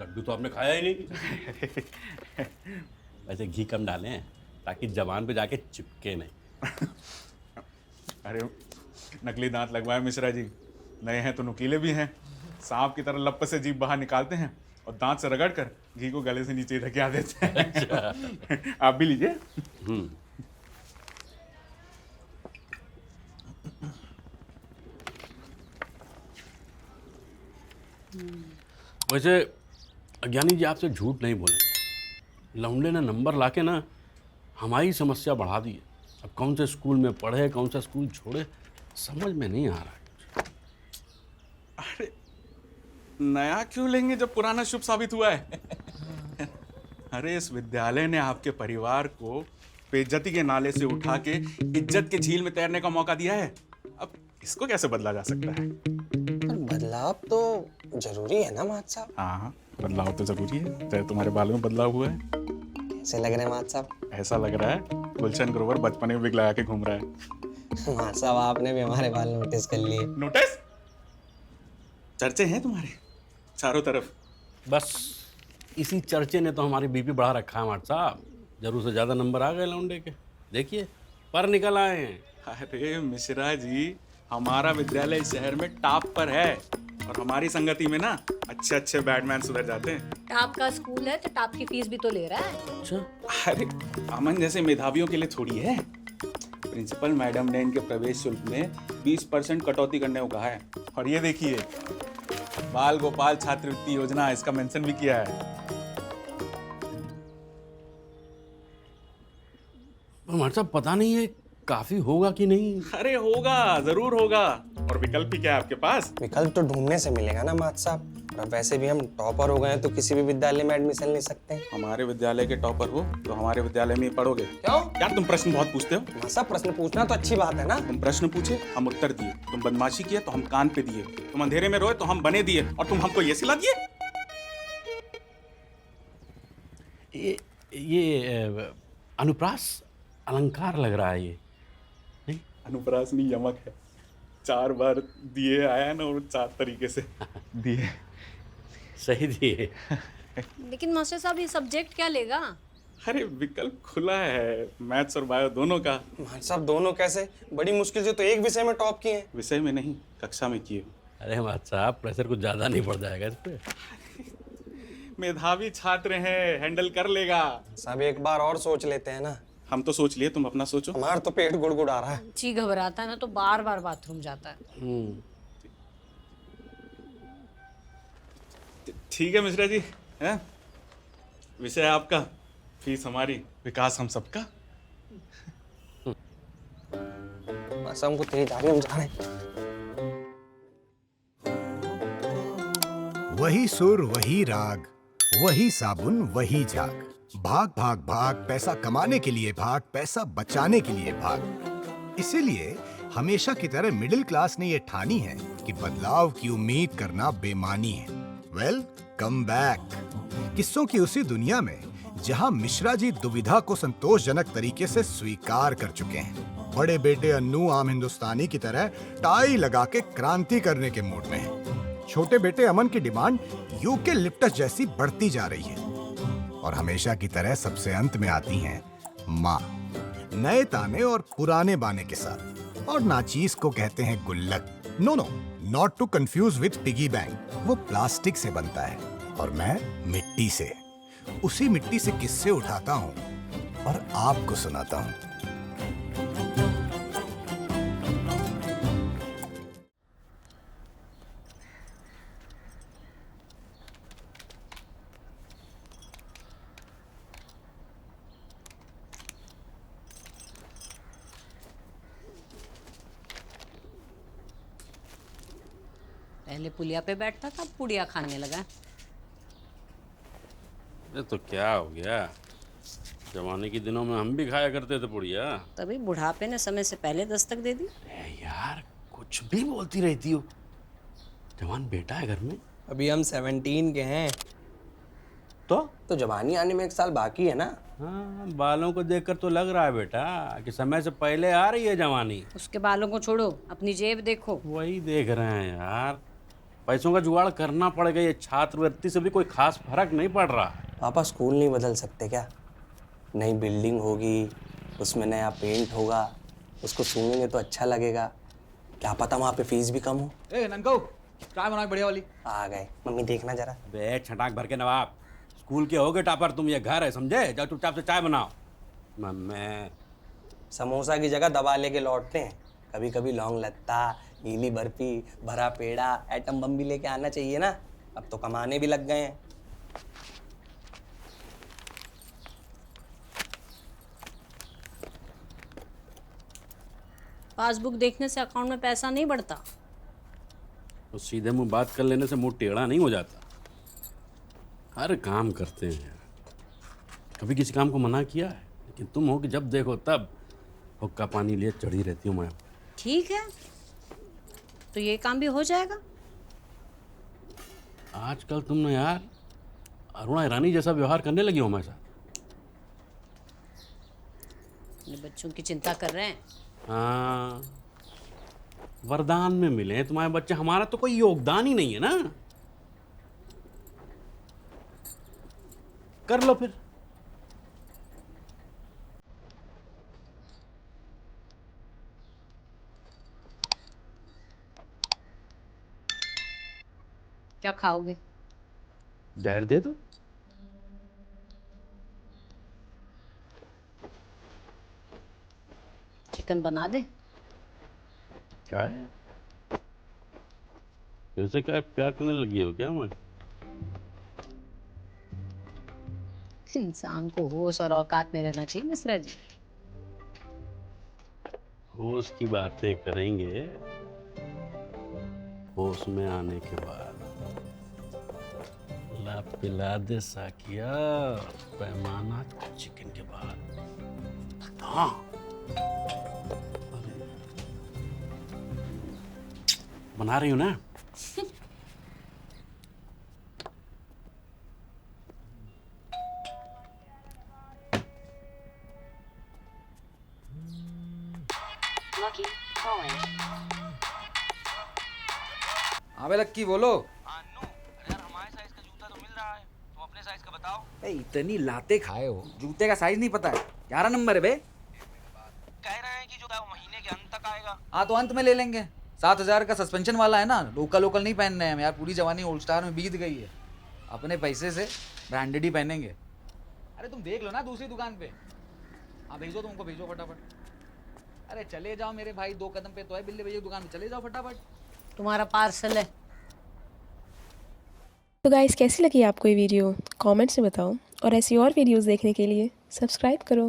लड्डू तो आपने खाया ही नहीं। वैसे घी कम डालें ताकि जबान पे जाके चिपके नहीं। अरे नकली दांत लगवाए मिश्रा जी, नए हैं तो नुकीले भी हैं। सांप की तरह लप्पे से जीभ बाहर निकालते हैं और दांत से रगड़ कर घी को गले से नीचे ढकिया देते हैं। आप भी लीजिए। वैसे अज्ञानी जी आपसे झूठ नहीं बोलेंगे, लौंडे ने नंबर लाके ना हमारी समस्या बढ़ा दी है। अब कौन से स्कूल में पढ़े, कौन सा स्कूल छोड़े, समझ में नहीं आ रहा है। अरे नया क्यों लेंगे जब पुराना शुभ साबित हुआ है। अरे इस विद्यालय ने आपके परिवार को बेइज्जती के नाले से उठा के इज्जत के झील में तैरने का मौका दिया है। अब इसको कैसे बदला जा सकता है? पर बदलाव तो जरूरी है ना महत साहब? हाँ, बदलाव तो जरूरी है। चाहे तुम्हारे बालों में बदलाव हुआ है। कैसे लग रहे हैं महत साहब? ऐसा लग रहा है गुलशन ग्रोवर बचपन में विग लगा के घूम रहा है। महत साहब आपने भी हमारे बाल नोटिस कर लिए। नोटिस? चर्चे हैं तुम्हारे चारों तरफ। बस इसी चर्चे ने तो हमारी बीपी बढ़ा रखा है हमारे साहब। जरूर से ज़्यादा नंबर आ गए लौंडे के, देखिए पर निकल आए हैं। अरे मिश्रा जी, हमारा विद्यालय इस शहर में टॉप पर है और हमारी संगति में ना अच्छे अच्छे बैटमैन सुधर जाते हैं। टाप का स्कूल है तो टाप की फीस भी तो ले रहा है। अच्छा, अरे अमन जैसे मेधावियों के लिए थोड़ी है। प्रिंसिपल मैडम ने इनके प्रवेश शुल्क में 20% कटौती करने को कहा है। और ये देखिए, बाल गोपाल छात्रवृत्ति योजना, इसका मेंशन भी किया है। हमारे साहब पता नहीं है काफ़ी होगा कि नहीं। अरे होगा, जरूर होगा। और विकल्प भी क्या है आपके पास? विकल्प तो ढूंढने से मिलेगा ना महत साहब। और अब वैसे भी हम टॉपर हो गए हैं तो किसी भी विद्यालय में एडमिशन ले सकते हैं। हमारे विद्यालय के टॉपर हो तो हमारे विद्यालय में ही पढ़ोगे। क्यों? यार तुम प्रश्न बहुत पूछते हो। महत साहब प्रश्न पूछना तो अच्छी बात है ना। तुम प्रश्न पूछे, हम उत्तर दिए। तुम बदमाशी किए तो हम कान पे दिए। तुम अंधेरे में रोए तो हम बने दिए। और तुम हमको ये सिला दिए। ये अनुप्रास अलंकार लग रहा है ये। नहीं, अनुप्रास नहीं, यमक है। 4 बार दिए आया ना, और 4 तरीके से दिए। सही दिए। लेकिन मास्टर साहब ये सब्जेक्ट क्या लेगा? अरे विकल्प खुला है, मैथ्स और बायो दोनों का। महत साहब दोनों कैसे? बड़ी मुश्किल से तो एक विषय में टॉप किए हैं। विषय में नहीं, कक्षा में किए। अरे हमारे साहब प्रेशर कुछ ज़्यादा नहीं पड़ जाएगा इस पे? मेधावी छात्र हैं, हैंडल कर लेगा। साहब एक बार और सोच लेते हैं ना। हम तो सोच लिए, तुम अपना सोचो। हमारा तो पेट गुड़गुड़ा रहा है। जी घबराता है ना तो बार बार बाथरूम जाता है। ठीक है मिश्रा जी, हैं? विषय आपका, फीस हमारी, विकास हम सबका। महत साहब हमको तेज आ रही है, हम जा रहे हैं। वही सुर वही राग, वही साबुन वही झाग। भाग भाग भाग, पैसा कमाने के लिए भाग, पैसा बचाने के लिए भाग। इसीलिए हमेशा की तरह मिडिल क्लास ने ये ठानी है कि बदलाव की उम्मीद करना बेमानी है। Well, come back. किस्सों की उसी दुनिया में जहां मिश्रा जी दुविधा को संतोषजनक तरीके से स्वीकार कर चुके हैं। बड़े बेटे अन्नू आम हिंदुस्तानी की तरह टाई लगा के क्रांति करने के मूड में है। छोटे बेटे अमन की डिमांड यूके लिप्टस जैसी बढ़ती जा रही है। और हमेशा की तरह सबसे अंत में आती हैं माँ, नए ताने और पुराने बाने के साथ। और नाचीज को कहते हैं गुल्लक। No no, not to confuse with piggy bank. वो प्लास्टिक से बनता है और मैं मिट्टी से। उसी मिट्टी से किस्से उठाता हूँ और आपको सुनाता हूँ। पहले पुलिया पे बैठता था, पुड़िया खाने लगा। ये तो क्या हो गया, जमाने के दिनों में हम भी खाया करते थे पुड़िया। तभी बुढ़ापे ने समय से पहले दस्तक दे दी। यार कुछ भी बोलती रहती हो। जवान बेटा है घर में। अभी हम 17 के हैं तो जवानी आने में 1 साल बाकी है ना। हाँ, बालों को देखकर तो लग रहा है बेटा कि समय से पहले आ रही है जवानी। उसके बालों को छोड़ो, अपनी जेब देखो। वही देख रहे हैं यार, पैसों का जुगाड़ करना पड़ेगा। ये छात्रवृत्ति से भी कोई खास फर्क नहीं पड़ रहा है। पापा स्कूल नहीं बदल सकते क्या? नई बिल्डिंग होगी, उसमें नया पेंट होगा, उसको सूंघेंगे तो अच्छा लगेगा। क्या पता वहाँ पे फीस भी कम हो। ए नंको, चाय बनाओ बढ़िया वाली। आ गए मम्मी, देखना जरा। बे छटाक भर के नवाब, स्कूल के होगे टॉपर तुम, ये घर है समझे? जाओ चुपचाप से चाय बनाओ। मम्मी समोसा की जगह दबा लेके लौटते हैं। कभी कभी लौंग लत्ता, गीली बर्फी, भरा पेड़ा, एटम बम भी लेके आना चाहिए ना। अब तो कमाने भी लग गए हैं। पासबुक देखने से अकाउंट में पैसा नहीं बढ़ता। तो सीधे मुंह बात कर लेने से मुंह टेढ़ा नहीं हो जाता। हर काम करते हैं यार, कभी किसी काम को मना किया है? लेकिन तुम हो कि जब देखो तब हुक्का पानी लिए चढ़ी रहती हूँ मैं। ठीक है, तो ये काम भी हो जाएगा। आजकल तुम ना यार अरुणा ईरानी जैसा व्यवहार करने लगी हो हमारे साथ। अपने बच्चों की चिंता कर रहे हैं। हाँ, वरदान में मिले हैं तुम्हारे बच्चे, हमारा तो कोई योगदान ही नहीं है ना। कर लो फिर। क्या खाओगे? जहर दे दो। चिकन बना दे। क्या है? फिर से क्या प्यार करने लगी हो क्या? मैं इंसान को होश और औकात में रहना चाहिए मिश्रा जी। होश की बातें करेंगे होश में आने के बाद। ला पिला दे साकिया, पैमाना चिकन के बाद। हाँ, बना रही हूँ ना। अबे लक्की बोलो। ए, इतनी लाते खाए हो, जूते का साइज नहीं पता है? 11 नंबर है बे। कह रहे हैं कि जो है वो महीने के अंत तक आएगा। हाँ तो अंत में ले लेंगे। 7,000 का सस्पेंशन वाला है ना, लोकल नहीं पहनने हैं यार। पूरी जवानी ओल्ड स्टार में बीत गई है। अपने पैसे से ब्रांडेड ही पहनेंगे। अरे तुम देख लो ना दूसरी दुकान पे। हाँ भेजो, तुमको भेजो फटाफट। अरे चले जाओ मेरे भाई, 2 कदम पे तो है बिल्ले भैया दुकान पे, चले जाओ फटाफट। तुम्हारा पार्सल है। तो गाइस, कैसी लगी आपको ये वीडियो? कमेंट्स में बताओ, और ऐसी और वीडियोस देखने के लिए सब्सक्राइब करो।